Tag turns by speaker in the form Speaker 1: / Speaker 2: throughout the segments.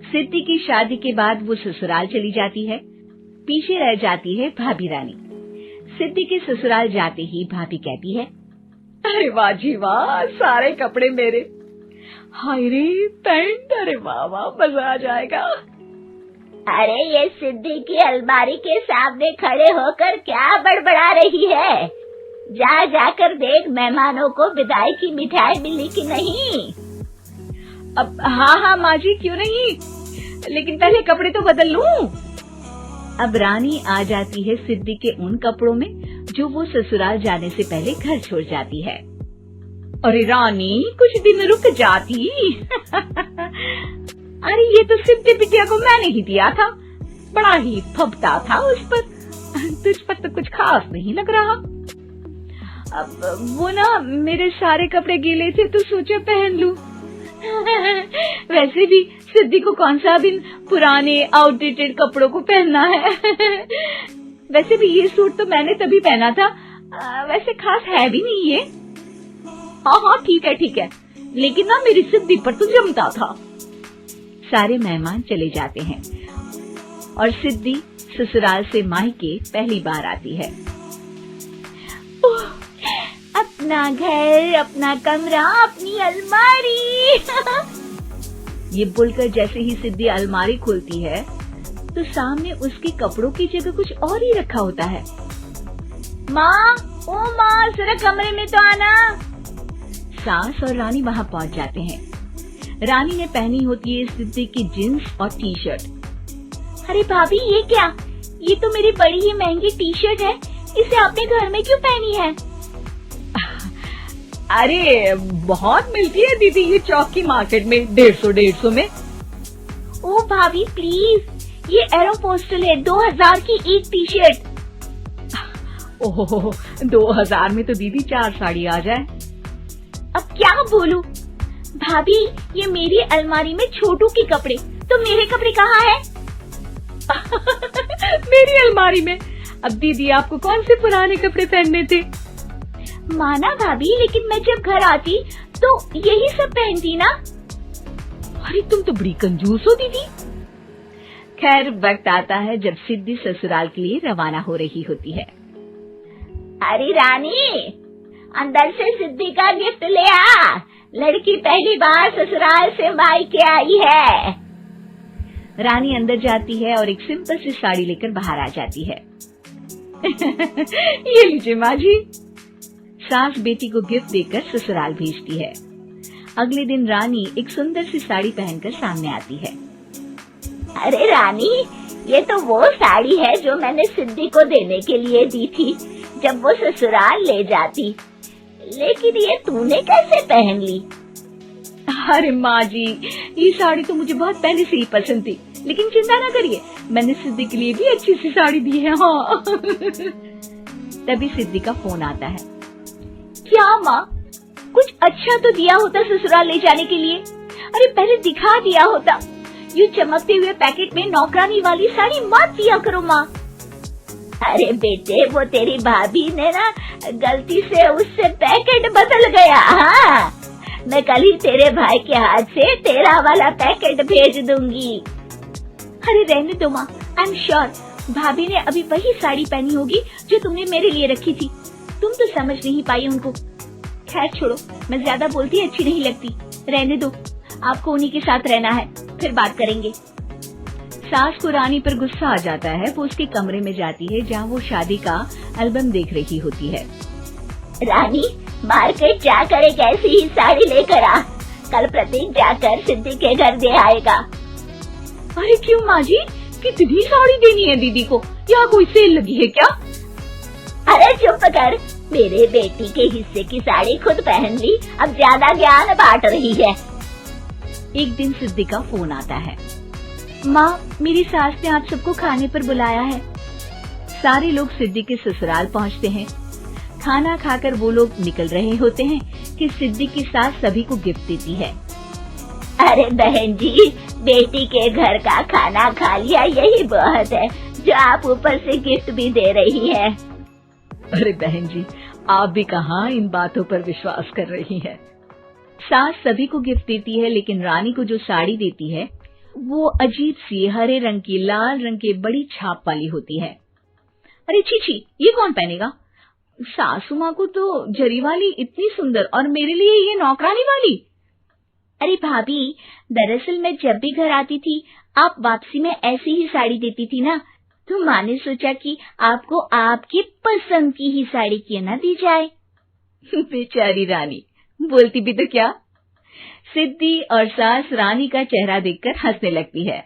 Speaker 1: सिद्धि की शादी के बाद वो ससुराल चली जाती है। पीछे रह जाती है भाभी रानी। सिद्धि के ससुराल जाते ही भाभी कहती है,
Speaker 2: अरे वाह जी वाह, सारे कपड़े मेरे। हाय रे पैंट, अरे वाह वाह, मजा आ जाएगा।
Speaker 3: अरे ये सिद्धि की अलमारी के सामने खड़े होकर क्या बड़बड़ा रही है? जाकर देख मेहमानों को विदाई की मिठाई मिली कि नहीं।
Speaker 2: अब हाँ माँ जी, क्यों नहीं, लेकिन पहले कपड़े तो बदल लूं।
Speaker 1: अब रानी आ जाती है सिद्धि के उन कपड़ों में जो वो ससुराल जाने से पहले घर छोड़ जाती है।
Speaker 2: अरे रानी, कुछ दिन रुक जाती। अरे ये तो सिद्धि बिटिया को मैंने ही दिया था, बड़ा ही फबता था उस पर। तुझ पर तो कुछ खास नहीं लग रहा। अब वो ना मेरे सारे कपड़े गीले थे तो सोचा पहन लूं। वैसे भी सिद्धि को कौन सा दिन पुराने आउटडेटेड कपड़ों को पहनना है। वैसे भी ये सूट तो मैंने तभी पहना था, वैसे खास है भी नहीं ये। हाँ ठीक है, लेकिन ना मेरी सिद्धि पर तो जमता था।
Speaker 1: सारे मेहमान चले जाते हैं और सिद्धि ससुराल से मायके पहली बार आती है।
Speaker 3: अपना घर, अपना कमरा, अपनी अलमारी।
Speaker 1: ये बोलकर जैसे ही सिद्धि अलमारी खोलती है तो सामने उसके कपड़ों की जगह कुछ और ही रखा होता है।
Speaker 3: माँ, ओ माँ, जरा कमरे में तो आना।
Speaker 1: सास और रानी वहाँ पहुँच जाते हैं। रानी ने पहनी होती है सिद्धि की जींस और टी शर्ट।
Speaker 3: अरे भाभी, ये क्या? ये तो मेरी बड़ी ही महंगी टी शर्ट है, इसे आपने घर में क्यों पहनी है?
Speaker 2: अरे बहुत मिलती है दीदी ये चौक की मार्केट में, 150 में।
Speaker 3: ओ भाभी प्लीज, ये एरोपोस्टल है, 2000 की एक टी शर्ट।
Speaker 2: ओह 2000 में तो दीदी 4 साड़ी आ जाए।
Speaker 3: अब क्या बोलूं भाभी, ये मेरी अलमारी में छोटू के कपड़े, तो मेरे कपड़े कहाँ हैं?
Speaker 2: मेरी अलमारी में। अब दीदी आपको कौन से पुराने कपड़े पहनने थे?
Speaker 3: माना भाभी, लेकिन मैं जब घर आती तो यही सब पहनती ना।
Speaker 2: अरे तुम तो बड़ी कंजूस हो दीदी।
Speaker 1: खैर वक्त आता है जब सिद्धि ससुराल के लिए रवाना हो रही होती है।
Speaker 3: अरे रानी, अंदर से सिद्धि का गिफ्ट ले आ, लड़की पहली बार ससुराल से मायके आई है।
Speaker 1: रानी अंदर जाती है और एक सिंपल सी साड़ी लेकर बाहर आ जाती है।
Speaker 2: ये लीजिए माँ जी।
Speaker 1: सास बेटी को गिफ्ट देकर ससुराल भेजती है। अगले दिन रानी एक सुंदर सी साड़ी पहनकर सामने आती है।
Speaker 3: अरे रानी, ये तो वो साड़ी है जो मैंने सिद्धि को देने के लिए दी थी जब वो ससुराल ले जाती, लेकिन ये तूने कैसे पहन ली?
Speaker 2: अरे माँ जी, ये साड़ी तो मुझे बहुत पहले से ही पसंद थी, लेकिन चिंता न करिए, मैंने सिद्धि के लिए भी अच्छी सी साड़ी दी है। हाँ।
Speaker 1: तभी सिद्धि का फोन आता है।
Speaker 3: क्या माँ, कुछ अच्छा तो दिया होता ससुराल ले जाने के लिए। अरे पहले दिखा दिया होता। यूँ चमकते हुए पैकेट में नौकरानी वाली साड़ी मत दिया करो माँ। अरे बेटे, वो तेरी भाभी ने ना गलती से उससे पैकेट बदल गया। हाँ, मैं कल ही तेरे भाई के हाथ से तेरा वाला पैकेट भेज दूंगी। अरे रहने दो माँ, आई एम श्योर भाभी ने अभी वही साड़ी पहनी होगी जो तुमने मेरे लिए रखी थी। तुम तो समझ नहीं पाई उनको। खैर छोड़ो, मैं ज्यादा बोलती अच्छी नहीं लगती, रहने दो, आपको उन्हीं के साथ रहना है, फिर बात करेंगे।
Speaker 1: सास को रानी पर गुस्सा आ जाता है। वो उसके कमरे में जाती है जहाँ वो शादी का एल्बम देख रही होती है।
Speaker 3: रानी, मार्केट जाकर एक ऐसी ही साड़ी लेकर आ, कल प्रतीक जाकर सिद्धि के घर दे आएगा।
Speaker 2: अरे क्यों माँ जी, कितनी साड़ी देनी है दीदी को? यहाँ कोई सेल लगी है क्या?
Speaker 3: अरे चुप कर, मेरे बेटी के हिस्से की साड़ी खुद पहन ली, अब ज्यादा ज्ञान बांट रही है।
Speaker 1: एक दिन सिद्धि का फोन आता है। माँ, मेरी सास ने आप सबको खाने पर बुलाया है। सारे लोग सिद्धि के ससुराल पहुँचते हैं। खाना खाकर वो लोग निकल रहे होते हैं कि सिद्धि की सास सभी को गिफ्ट देती है।
Speaker 3: अरे बहन जी, बेटी के घर का खाना खा लिया, यही बहुत है जो आप ऊपर से गिफ्ट भी दे रही है।
Speaker 2: अरे बहन जी, आप भी कहाँ इन बातों पर विश्वास कर रही हैं।
Speaker 1: सास सभी को गिफ्ट देती है, लेकिन रानी को जो साड़ी देती है वो अजीब सी हरे रंग की लाल रंग के बड़ी छाप वाली होती है।
Speaker 2: अरे छी, ये कौन पहनेगा? सासू माँ को तो जरी वाली इतनी सुंदर, और मेरे लिए ये नौकरानी वाली।
Speaker 3: अरे भाभी, दरअसल मैं जब भी घर आती थी आप वापसी में ऐसी ही साड़ी देती थी ना, तो माँ ने सोचा कि आपको आपकी पसंद की ही साड़ी क्यों ना दी जाए।
Speaker 2: बेचारी रानी, बोलती भी तो क्या। सिद्धि और सास रानी का चेहरा देखकर हंसने लगती है,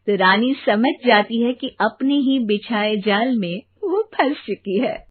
Speaker 2: तो रानी समझ जाती है कि अपने ही बिछाए जाल में वो फंस चुकी है।